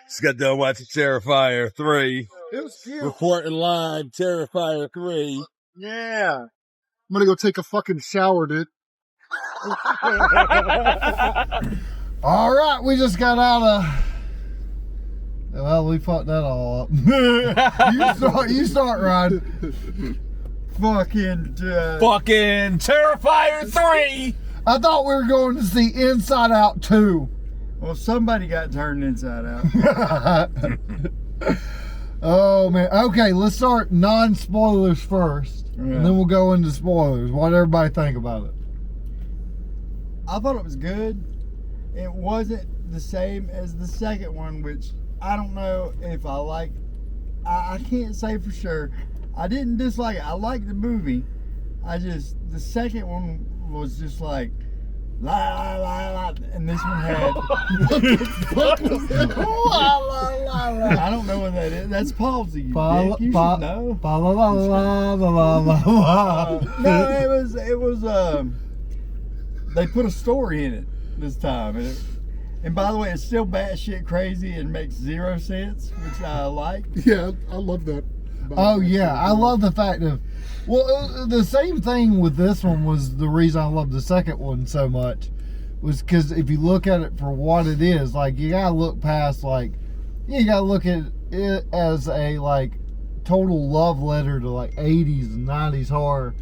Just got done watching Terrifier 3. It was cute. Reporting live, Terrifier 3. Yeah. I'm gonna go take a fucking shower, dude. All right, we just got out of. Well, we fucked that all up. you start, Rod. Fucking Terrifier 3. I thought we were going to see Inside Out 2. Well, somebody got turned inside out. Oh man. Okay, let's start non-spoilers first, and then we'll go into spoilers. What did everybody think about it? I thought it was good. It wasn't the same as the second one, which I don't know if I like. I can't say for sure. I didn't dislike it. I liked the movie. The second one was just like, la la la la, and this one had. What the fuck was that? La, la, la, la. I don't know what that is. That's palsy. You Ba, dick. You ba, should know. ba, la, la, la, la, la, la. No, it was. They put a story in it this time, and by the way, it's still batshit crazy and makes zero sense, which I like. Yeah, I love that. Oh yeah, I love the fact of. Well, the same thing with this one was the reason I loved the second one so much, was because if you look at it for what it is, like you gotta look past you gotta look at it as a total love letter to 80s and 90s horror,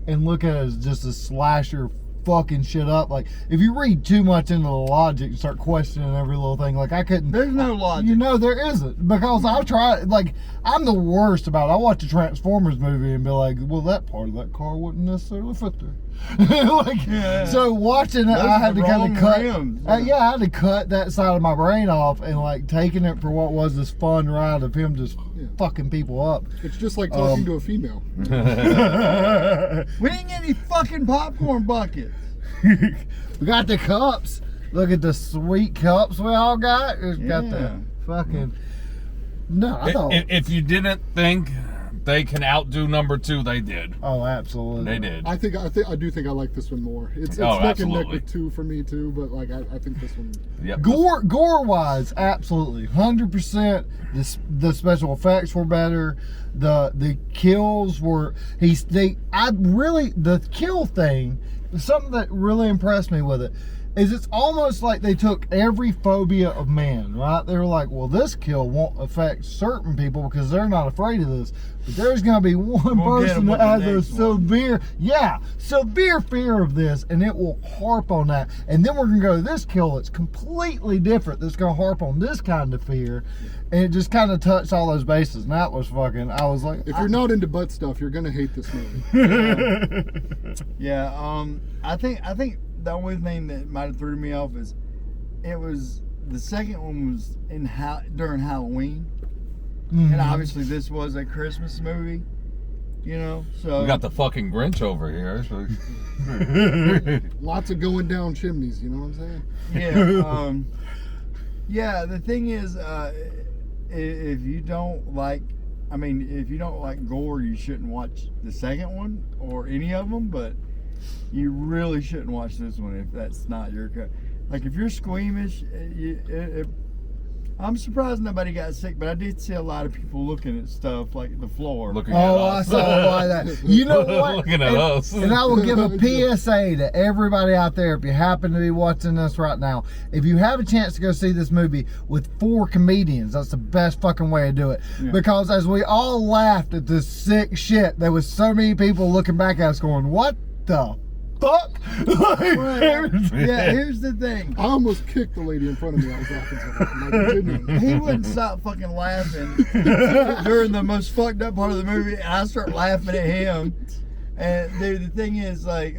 and look at it as just a slasher fucking shit up. Like if you read too much into the logic, you start questioning every little thing. I couldn't. There's no logic. There isn't, because I've tried. I'm the worst about it. I watch a Transformers movie and be like, well, that part of that car wouldn't necessarily fit there. So watching it, I had to kind of cut. I had to cut that side of my brain off, and taking it for what was this fun ride of him just fucking people up. It's just like talking to a female. We didn't get any fucking popcorn buckets. We got the cups. Look at the sweet cups we all got. It's got the fucking. No, I thought. If you didn't think they can outdo number 2, they did. Oh, absolutely. They did. I do think I like this one more. It's neck and neck with 2 for me too, but I think this one. Yep. Gore wise, absolutely, 100%. The special effects were better. The kills were the kill thing. Something that really impressed me with it is it's almost like they took every phobia of man, right? They were like, well, this kill won't affect certain people because they're not afraid of this. But there's going to be one person that has a severe fear of this, and it will harp on that. And then we're going to go to this kill that's completely different, that's going to harp on this kind of fear. And it just kind of touched all those bases. And that was fucking, I was like... If you're not into butt stuff, you're going to hate this movie. I think the only thing that might have threw me off is the second one was during Halloween, and obviously this was a Christmas movie, so we got the fucking Grinch over here. So. Lots of going down chimneys, you know what I'm saying? Yeah. The thing is, if you don't like gore, you shouldn't watch the second one or any of them, but you really shouldn't watch this one if that's not your cut. If you're squeamish, I'm surprised nobody got sick, but I did see a lot of people looking at stuff like the floor. I saw why that. You know what? Looking at us. And I will give a PSA to everybody out there, if you happen to be watching this right now, if you have a chance to go see this movie with 4 comedians, that's the best fucking way to do it. Yeah. Because as we all laughed at this sick shit, there was so many people looking back at us going, what the fuck? Here's the thing. I almost kicked the lady in front of me. I was laughing so hard. He wouldn't stop fucking laughing during the most fucked up part of the movie, and I start laughing at him. And dude, the thing is, but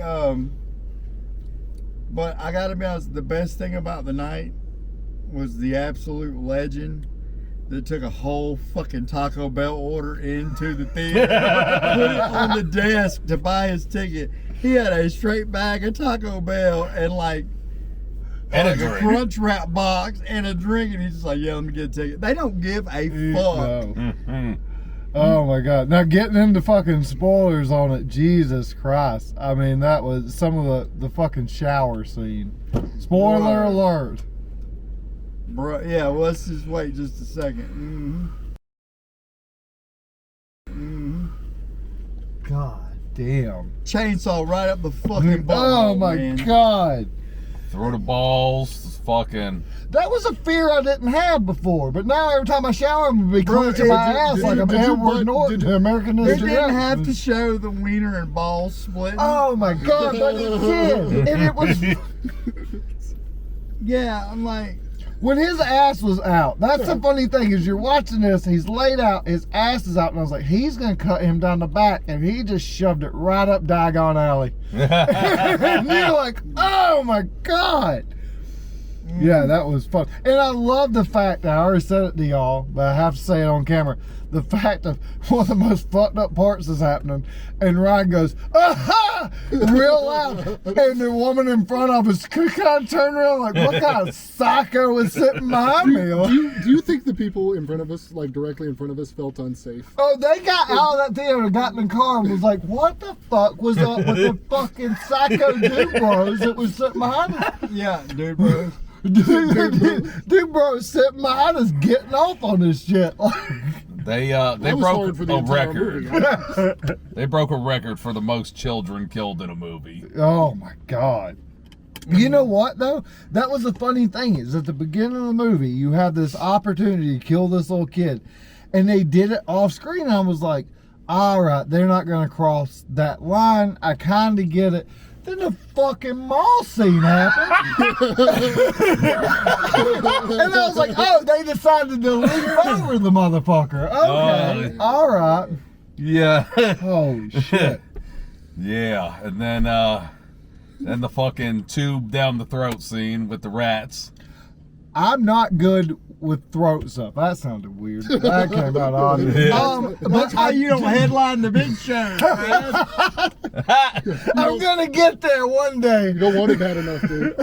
I gotta be honest, the best thing about the night was the absolute legend that took a whole fucking Taco Bell order into the theater, put it on the desk to buy his ticket. He had a straight bag of Taco Bell and a Crunch Wrap box and a drink, and he's just like, yeah, let me get a ticket. They don't give a fuck. Oh my god. Now getting into fucking spoilers on it, Jesus Christ. I mean, that was some of the fucking shower scene. Spoiler alert. Bro, yeah, well, let's just wait just a second. God damn. Chainsaw right up the fucking butthole, Oh my man. god. Throw the balls, fucking. That was a fear I didn't have before, but now every time I shower, I'm gonna be Bro, clenching my ass did like you- I'm did you Edward butt- Norton did- in American They History didn't X. have to show the wiener and balls splitting. Oh my god, but it did. And it was Yeah, I'm like, when his ass was out. That's the funny thing is you're watching this, he's laid out, his ass is out, and I was like, he's gonna cut him down the back, and he just shoved it right up Diagon Alley. And you're like, oh my god. Yeah, that was fun. And I love the fact, I already said it to y'all, but I have to say it on camera, the fact of one of the most fucked up parts is happening, and Ryan goes, aha! Real loud. And the woman in front of us kind of turned around like, what kind of psycho is sitting behind me? Do you think the people in front of us, like directly in front of us, felt unsafe? Oh, they got out of that theater, got in the car, and was like, what the fuck was up with the fucking psycho dude bros that was sitting behind us? yeah, dude, bro. Dude bro was sitting behind us getting off on this shit. They That was broke hard for the a entire record. movie. They broke a record for the most children killed in a movie. Oh my god. You know what though? That was the funny thing is at the beginning of the movie you had this opportunity to kill this little kid, and they did it off screen. I was like, all right, they're not gonna cross that line. I kind of get it. Then the fucking mall scene happened. And I was like, oh, they decided to leap over the motherfucker. Okay, all right. Yeah. Holy shit. Yeah, and then the fucking tube down the throat scene with the rats. I'm not good with throat stuff. That sounded weird. That came out odd. Yeah. That's why you don't headline the big show, man. I'm gonna get there one day. You don't want it bad enough, dude.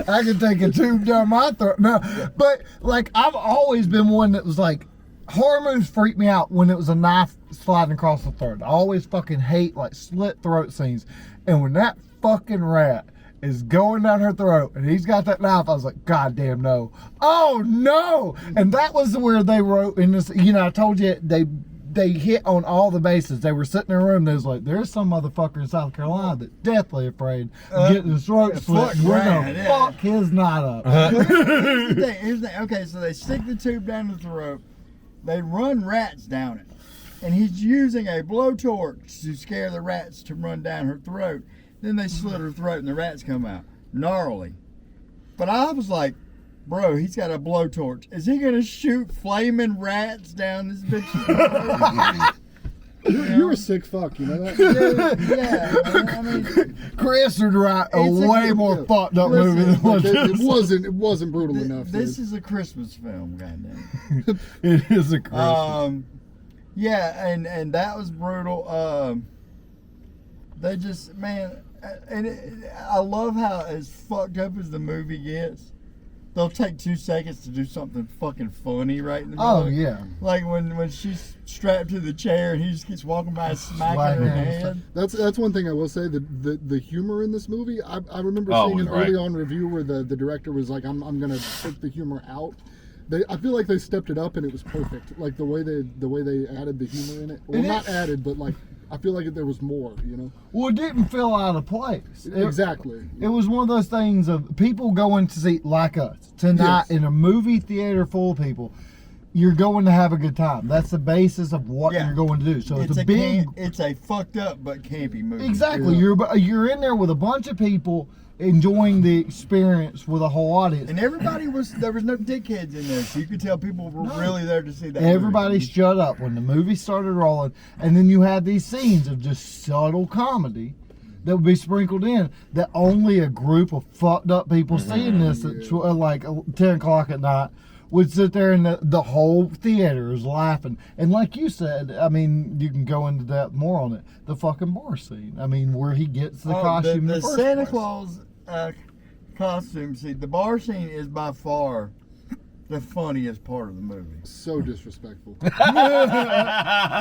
I can take a tube down my throat. No, but like I've always been one that was like, horror movies freak me out when it was a knife sliding across the throat. I always fucking hate like slit throat scenes. And when that fucking rat is going down her throat and he's got that knife, I was like, God damn no. Oh no! And that was where they wrote in this, you know, I told you they hit on all the bases. They were sitting in a room, they was like, there's some motherfucker in South Carolina that's deathly afraid of getting his throat slit. We're gonna fuck his knot up. Here's the thing. Okay, so they stick the tube down the throat. They run rats down it. And he's using a blowtorch to scare the rats to run down her throat. Then they slit her throat and the rats come out. Gnarly. But I was like, bro, he's got a blowtorch. Is he gonna shoot flaming rats down this bitch's throat? You're a sick fuck, you know that? Yeah. I mean, Chris would write a It's a- way more yeah. fucked up Listen, movie than what It wasn't brutal enough. this dude. is a Christmas film, goddamn. It is a Chris. Yeah, and that was brutal. They just, man, I love how as fucked up as the movie gets, they'll take 2 seconds to do something fucking funny right in the middle. Oh yeah. Like when she's strapped to the chair and he just keeps walking by smacking her in the head. That's one thing I will say. The humor in this movie, I remember seeing an right. early on review where the director was like, I'm gonna take the humor out. I feel like they stepped it up and it was perfect. Like the way they added the humor in it. Well, not added, but like I feel like there was more. You know. Well, it didn't feel out of place. Exactly. It was one of those things of people going to see, like us tonight, Yes. in a movie theater full of people. You're going to have a good time. That's the basis of what Yeah. you're going to do. So it's a big. It's a fucked up but campy movie. Exactly. Yeah. You're in there with a bunch of people enjoying the experience with a whole audience. And there was no dickheads in there, so you could tell people were really there to see that. Everybody movie. shut up when the movie started rolling, and then you had these scenes of just subtle comedy that would be sprinkled in that only a group of fucked up people seeing this at like 10 o'clock at night would sit there and the whole theater is laughing. And like you said, I mean, you can go into depth more on it. The fucking bar scene. I mean, where he gets the costume in The the first Santa place. Claus costume scene. The bar scene is by far the funniest part of the movie. So disrespectful.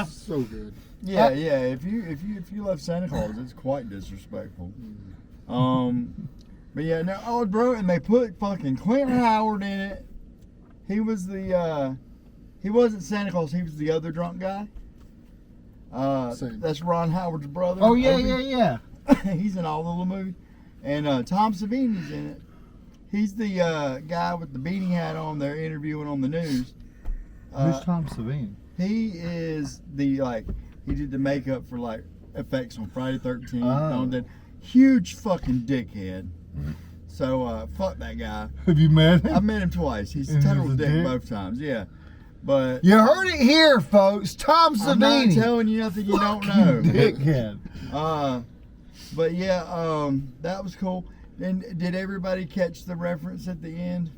So good. Yeah, yeah. If you love Santa Claus, it's quite disrespectful. But yeah, no, oh, bro, and they put fucking Clint Howard in it. He was the he wasn't Santa Claus. He was the other drunk guy. Same. That's Ron Howard's brother. Oh yeah, Opie. yeah. He's in all of the movies, and Tom Savini's in it. He's the guy with the beanie hat on. They're interviewing on the news. Who's Tom Savini? He is the he did the makeup for effects on Friday 13th. Oh. That huge fucking dickhead. So fuck that guy. Have you met him? I met him twice. He's a And total he's a dick dick? both times. Yeah, but You heard it here, folks. Tom I'm not Savini. telling you nothing you don't know. Dickhead. But yeah, that was cool. And did everybody catch the reference at the end?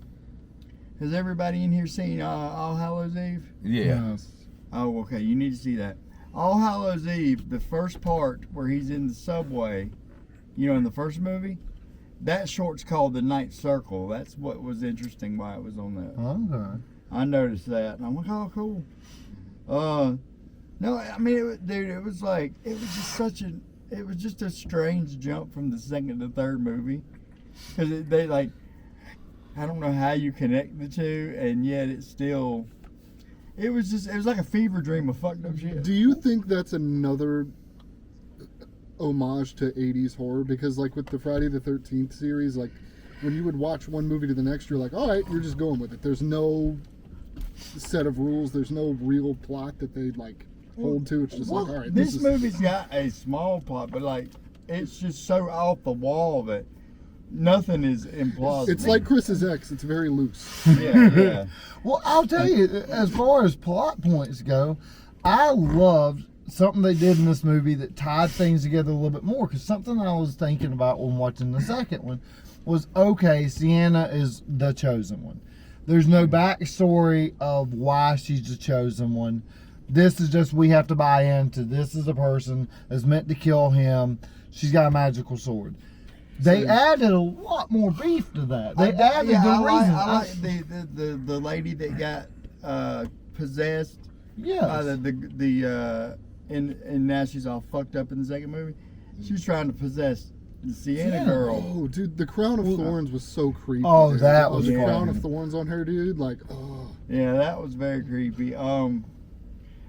Has everybody in here seen All Hallows Eve? Yeah. Yes. Oh, okay. You need to see that. All Hallows Eve, the first part where he's in the subway, in the first movie, that short's called The Night Circle. That's what was interesting why it was on that. Okay. I noticed that, and I'm like, oh, cool. No, I mean, it was just a strange jump from the second to third movie, because I don't know how you connect the two, and yet it was like a fever dream of fucked up shit. Do you think that's another homage to 80s horror? Because with the Friday the 13th series, when you would watch one movie to the next, you're like, all right, you're just going with it. There's no set of rules. There's no real plot that they hold to. It's just all right. This movie's got a small plot, but it's just so off the wall that nothing is implausible. It's like Chris's ex. It's very loose. Yeah. Well, I'll tell you, as far as plot points go, I loved something they did in this movie that tied things together a little bit more. Because something I was thinking about when watching the second one was, okay, Sienna is the chosen one. There's no backstory of why she's the chosen one. This is just, we have to buy into this is a person that's meant to kill him. She's got a magical sword. They added a lot more beef to that. They added the reason. I like the lady that got possessed. Yes. And now she's all fucked up in the second movie. She's trying to possess the Sienna girl. Oh, dude, the Crown of Thorns was so creepy. Oh, dude. that was the fun. Crown of Thorns on her, dude. Oh. Yeah, that was very creepy.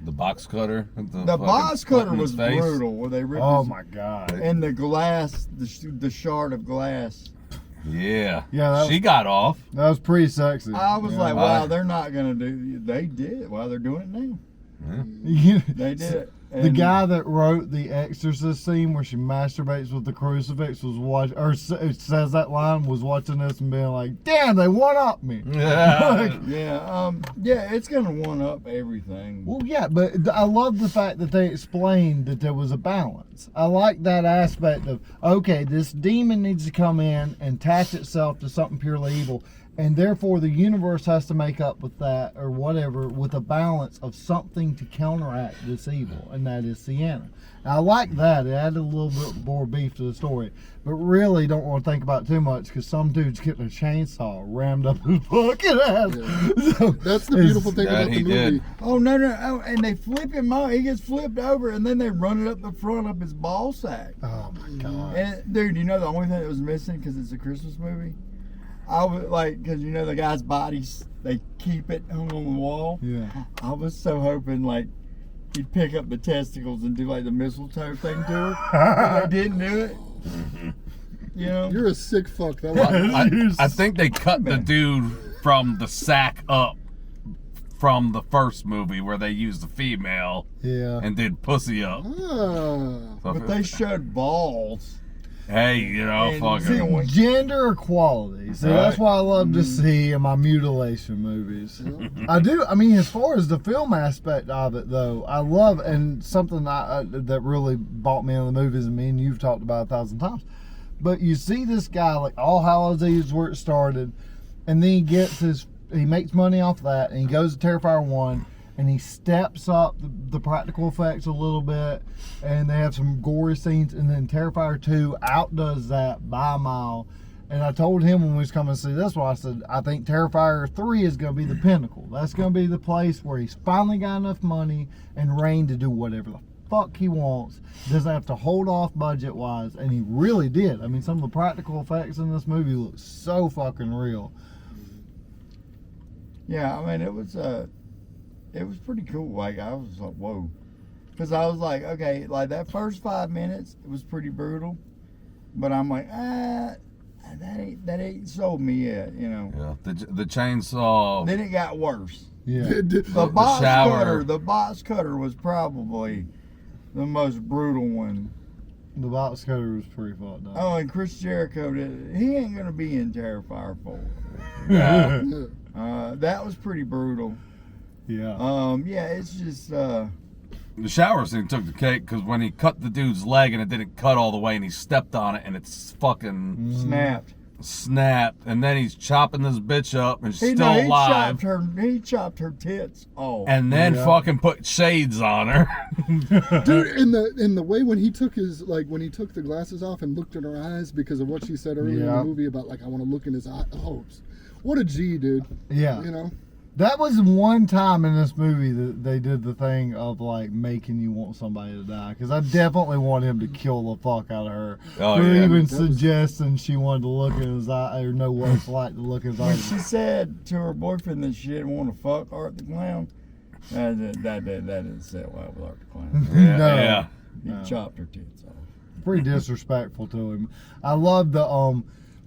The box cutter. The box cutter was brutal. Where they ripped Oh his- my God. And the glass, the shard of glass. Yeah. Yeah, She got off. That was pretty sexy. I was Yeah. like, wow, they're not gonna do. They did. Wow, they're doing it now. They did it. The guy that wrote the Exorcist scene where she masturbates with the crucifix was says that line, was watching this and being like, damn, they one up me. Yeah. Yeah, it's gonna one up everything. Well, yeah, but I love the fact that they explained that there was a balance. I like that aspect of, okay, this demon needs to come in and attach itself to something purely evil, and therefore the universe has to make up with that, or whatever, with a balance of something to counteract this evil, and that is Sienna. And I like that. It added a little bit more beef to the story, but really don't want to think about it too much, because some dude's getting a chainsaw rammed up his fucking ass. Yeah. So, That's the beautiful thing That about the he movie. did. Oh no! Oh, and they flip him out. He gets flipped over, and then they run it up the front of his ball sack. oh my God. And dude, the only thing that was missing, because it's a Christmas movie, I was because the guy's bodies, they keep it hung on the wall. Yeah. I was so hoping he'd pick up the testicles and do the mistletoe thing to it. But they didn't do it. You're a sick fuck. That I think they cut the dude from the sack up from the first movie where they used the female Yeah. and did pussy up. Ah. So But they showed balls. hey, And fucking. Gender equality. See, that's what I love to see in my mutilation movies. I do. I mean, as far as the film aspect of it, though, I love, and something that really brought me into the movies, and me and you've talked about 1,000 times. But you see this guy, All Hallows Eve is where it started, and then he makes money off that, and he goes to Terrifier 1, and he steps up the practical effects a little bit, and they have some gory scenes, and then Terrifier 2 outdoes that by a mile, And I told him when we was coming to see this one, I said, I think Terrifier 3 is going to be the pinnacle. That's going to be the place where he's finally got enough money and reign to do whatever the fuck he wants. Doesn't have to hold off budget-wise. And he really did. I mean, some of the practical effects in this movie look so fucking real. Yeah, I mean, it was pretty cool. Like, I was like, whoa. Because I was like, okay, like that first 5 minutes, it was pretty brutal. But I'm like, that ain't sold me yet, you know. Yeah, the chainsaw. Then it got worse. Yeah. The box shower. cutter, the box cutter was probably the most brutal one. The box cutter was pretty fucked up. Oh, and Chris Jericho he ain't gonna be in Terrifier 4. Yeah. That was pretty brutal. Yeah. Yeah, it's just The shower scene took the cake because when he cut the dude's leg and it didn't cut all the way and he stepped on it and it's fucking snapped. and then he's chopping this bitch up and she's He still alive. He chopped her tits off. And then fucking put shades on her. Dude, in the way when he took the glasses off and looked in her eyes because of what she said earlier in the movie about like I want to look in his eye. Oh, what a G, dude. Yeah. You know. That was one time in this movie that they did the thing of like making you want somebody to die. Because I definitely want him to kill the fuck out of her. Oh, For yeah. even suggesting she wanted to look in his eye or know what it's like to look in his When eyes. she said to her boyfriend that she didn't want to fuck Art the Clown, that didn't sit well with Art the Clown. No. Yeah. He chopped her tits off. Pretty disrespectful to him. I love the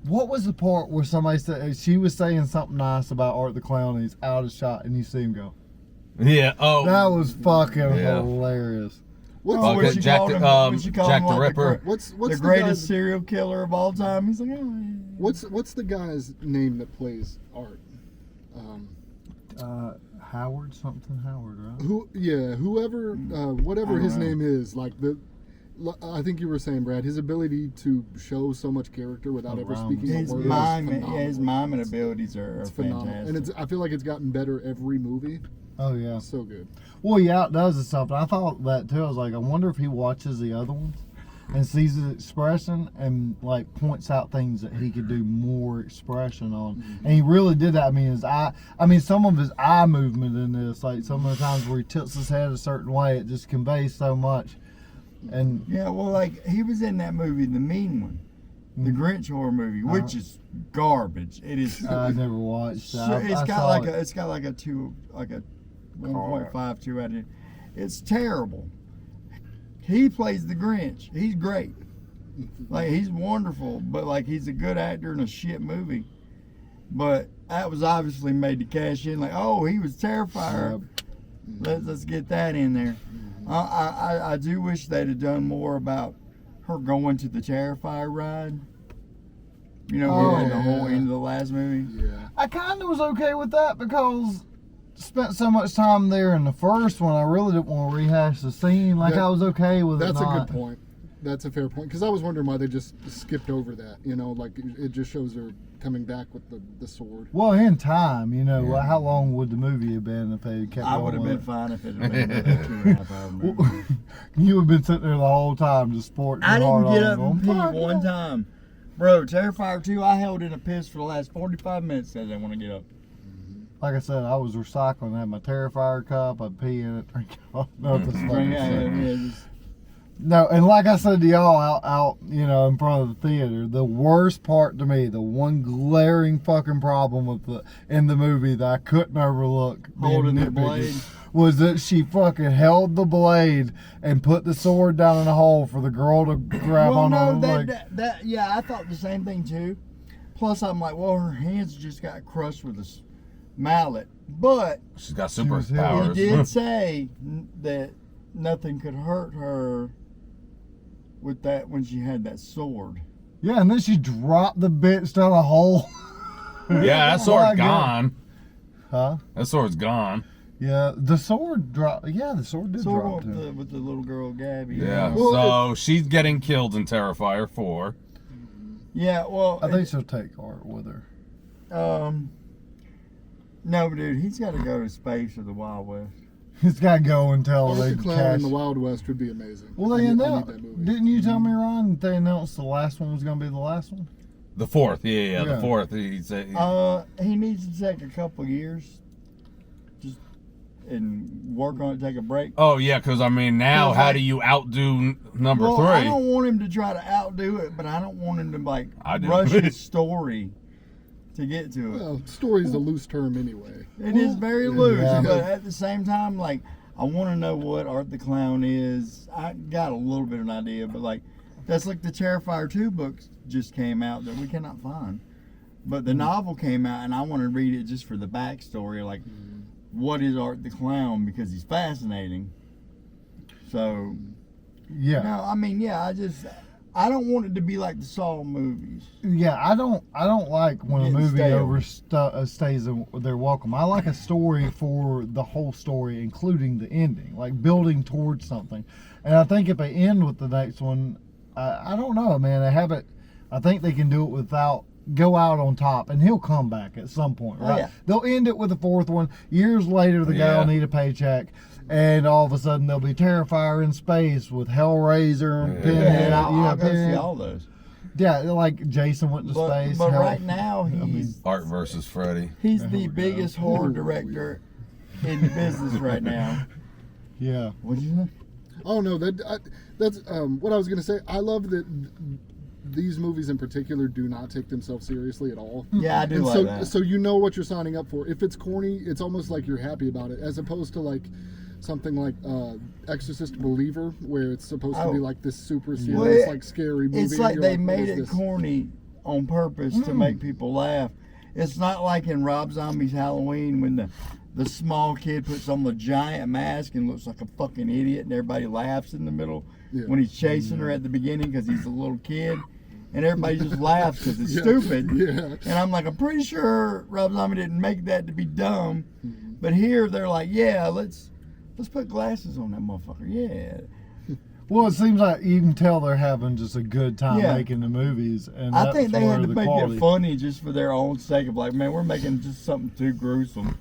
what was the part where somebody said she was saying something nice about Art the Clown and he's out of shot and you see him go. Yeah. Oh. That was fucking hilarious. What's Okay, When she Jack called the- him- when she called Jack him the like Ripper. what's the the greatest guy's, serial killer of all time. He's like, oh. what's the guy's name that plays Art? Howard something Howard, right? Whoever whatever his name is, like I think you were saying, Brad, his ability to show so much character without ever speaking a His word. his miming abilities are Phenomenal. fantastic. And I feel like it's gotten better every movie. Oh yeah. So good. Well, he outdoes it something. I thought that too. I was like, I wonder if he watches the other ones and sees his expression and like points out things that he could do more expression on. Mm-hmm. And he really did that. I mean, some of his eye movement in this, like some of the times where he tilts his head a certain way, it just conveys so much. And Yeah, well, like he was in that movie, The Mean One, the Grinch horror movie, which is garbage. It is. I never watched that. It's I got saw like it. it's got like a 1.5, 2 out of it. It's terrible. He plays the Grinch. He's great. Like he's wonderful, but like he's a good actor in a shit movie. But that was obviously made to cash in. Like, oh, he was Terrifier. Let's get that in there. I do wish they'd have done more about her going to the Terrifier ride. You know, we had the whole end of the last movie. Yeah. I kind of was okay with that because spent so much time there in the first one. I really didn't want to rehash the scene. Like I was okay with it. That's a not. good point. That's a fair point. Because I was wondering why they just skipped over that. You know, like it just shows her coming back with the sword. Well, in time, you know, how long would the movie have been if they kept I going would have with been it? fine if it had been a 2.5 hour movie. You would have been sitting there the whole time just sporting I your didn't heart get on up and going, pee one time. Bro, Terrifier 2, I held in a piss for the last 45 minutes because I didn't want to get up. Like I said, I was recycling. I had my Terrifier cup. I'd pee in it, drink it all. No, that's Just, no, and like I said to y'all out, you know, in front of the theater, the worst part to me, the one glaring fucking problem with in the movie that I couldn't overlook, Holding being the nitpicky, blade. was that she fucking held the blade and put the sword down in the hole for the girl to grab well, on. no, yeah, I thought the same thing too. Plus, I'm like, well, her hands just got crushed with this mallet. But She's got She was superpowers. he did say that nothing could hurt her with that when she had that sword. Yeah, and then she dropped the bitch down a hole. Yeah, that Oh sword's my God. gone. Huh? That sword's gone. Yeah, the sword dropped. Yeah, the sword did drop Sword too. with the little girl Gabby. Yeah. Well, So she's getting killed in Terrifier 4. Yeah, well, I think she'll take Art with her. no, but dude, he's got to go to space or the Wild West. He's got to go until Art they the Clown cash. in the Wild West would be amazing. Well, they I need announced. that movie. Didn't you tell me, Ron, that they announced the last one was going to be the last one? The fourth, yeah. Yeah. The fourth. He said. He needs to take a couple years, just and work on it. Take a break. Oh yeah, because I mean now, Cause how like- do you outdo number Well, three? I don't want him to try to outdo it, but I don't want him to like I do. rush his story to get to it. Well, story's a loose term anyway. It is very loose, Yeah. but at the same time, like I want to know what Art the Clown is. I got a little bit of an idea, but like that's like the Terrifier 2 books just came out that we cannot find. But the novel came out, and I want to read it just for the backstory, like what is Art the Clown, because he's fascinating. So, Yeah. no, I mean, yeah, I don't want it to be like the Saw movies. Yeah, I don't like when a Getting movie stale. overstays their welcome. I like a story for the whole story, including the ending, like building towards something. And I think if they end with the next one, I don't know, man. They haven't. I think they can do it without go out on top, and he'll come back at some point, Oh, right? yeah. They'll end it with the fourth one. Years later, the guy Yeah. will need a paycheck. And all of a sudden, there'll be Terrifier in space with Hellraiser and Yeah. Pinhead. Yeah, you know, I'll go see Pinhead. all those. Yeah, like Jason went to space. But Hell- right now, mean, he's Art versus Freddy. he's Oh, the God. biggest horror director in the business right now. Yeah. What do you think? Oh no, that's what I was gonna say. I love that these movies in particular do not take themselves seriously at all. Yeah, I do And like so, that. so you know what you're signing up for. If it's corny, it's almost like you're happy about it, as opposed to like something like Exorcist Believer, where it's supposed to be Oh. like this super Well, serious, like scary movie. It's and like you're they what made is it this? corny on purpose to make people laugh. It's not like in Rob Zombie's Halloween when the small kid puts on the giant mask and looks like a fucking idiot, and everybody laughs in the middle Yeah. when he's chasing her at the beginning because he's a little kid, and everybody just laughs because it's Yeah. stupid. Yeah. And I'm like, I'm pretty sure Rob Zombie didn't make that to be dumb, but here they're like, yeah, let's put glasses on that motherfucker. Yeah. Well, it seems like you can tell they're having just a good time Yeah. making the movies, and I that's think they where had to the make quality. it funny just for their own sake of like, man, we're making just something too gruesome.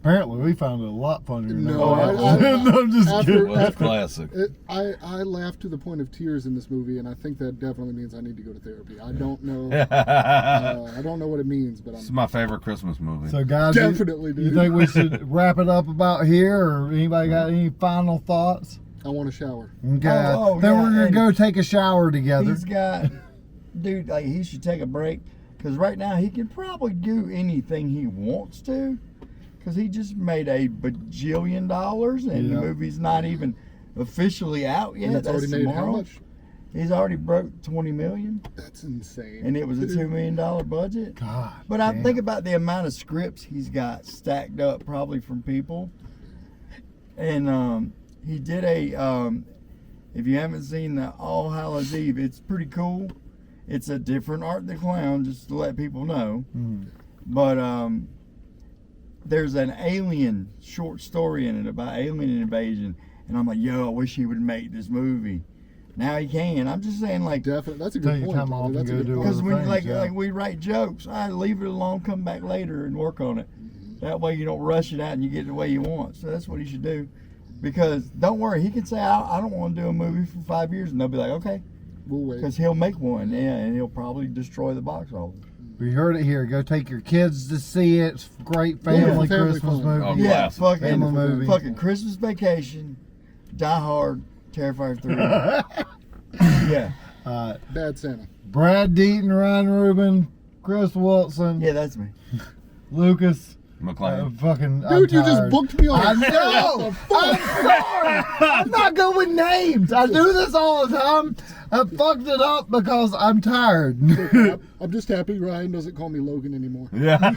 Apparently, we found it a lot funnier. Than No, that. I- I'm just after- kidding. Well, it's classic. I laughed to the point of tears in this movie, and I think that definitely means I need to go to therapy. I don't know. I don't know what it means, but It's I'm my favorite Christmas movie. So, guys, definitely, you dude. think we should wrap it up about here, or anybody got any final thoughts? I want to shower. Okay. Oh, then yeah, we're gonna and go take a shower together. He's got, dude, like he should take a break because right now he can probably do anything he wants to because he just made a bajillion dollars and Yeah. the movie's not even officially out yet. And it's already made how tomorrow. much? He's already broke 20 million, That's insane. and it was a $2 million budget. God. But I damn. think about the amount of scripts he's got stacked up, probably from people. And he did a. If you haven't seen the All Hallows Eve, it's pretty cool. It's a different Art the Clown, just to let people know. Mhm. But there's an alien short story in it about alien invasion, and I'm like, yo, I wish he would make this movie. Now he can. I'm just saying, like, Definitely, that's a Take good your point. time Tony. off and That's a go good do point. because when things, like yeah. like we write jokes, I leave it alone, come back later and work on it. That way you don't rush it out and you get it the way you want. So that's what he should do. Because don't worry, he can say I don't want to do a movie for 5 years, and they'll be like, okay, We'll wait. because he'll make one, yeah, and he'll probably destroy the box office. We heard it here. Go take your kids to see it. It's a great family family Christmas fun. movie. Oh, Yeah, classic. Family movie. fucking Christmas Vacation, Die Hard, Terrifier 3. Yeah, Bad Santa. Brad Deaton, Ryan Rubin, Chris Wilson, yeah, that's me. Lucas. McLean. Fucking. Dude, you just tired. booked me on. I know. I'm sorry. I'm not good with names. I do this all the time. I fucked it up because I'm tired. I'm just happy Ryan doesn't call me Logan anymore. Yeah.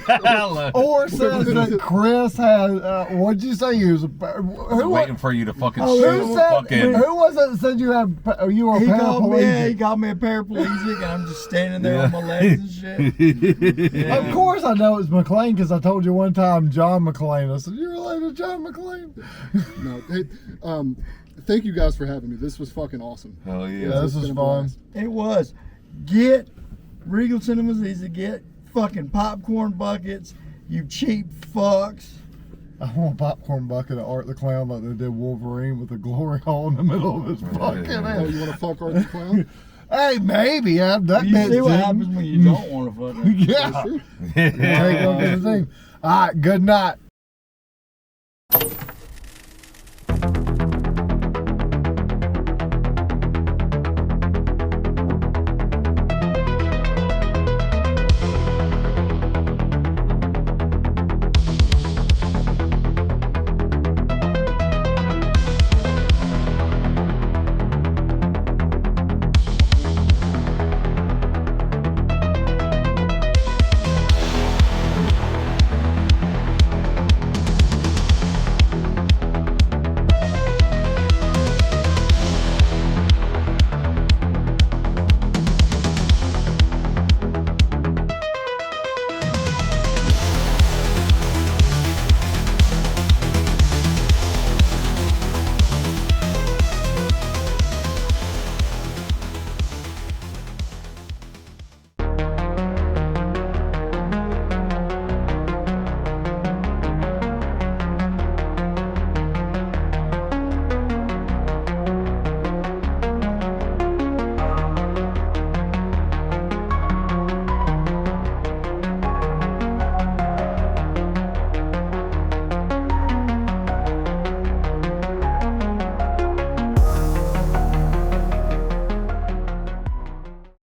Or says that Chris has. What'd you say? You was who? Waiting for you to fucking Oh, shoot. Who said? Fucking. Who was it that said you have? You were He called me, yeah, he paraplegic? called me a paraplegic, and I'm just standing there on my legs and shit. Yeah. Of course, I know it's McLean because I told you one time John McLean. I said you're related to John McLean. No, hey, thank you guys for having me. This was fucking awesome. Hell Yeah, yeah. this It's was been a fun. blast. It was. Get Regal Cinemas easy. Get fucking popcorn buckets, you cheap fucks. I want a popcorn bucket of Art the Clown like they did Wolverine with the glory hole in the middle of his fucking Oh, head. you want to fuck Art the Clown? Hey, maybe. That You see what didn't. happens when you don't want to fuck her. Yeah. Take one for the team. All right, good night.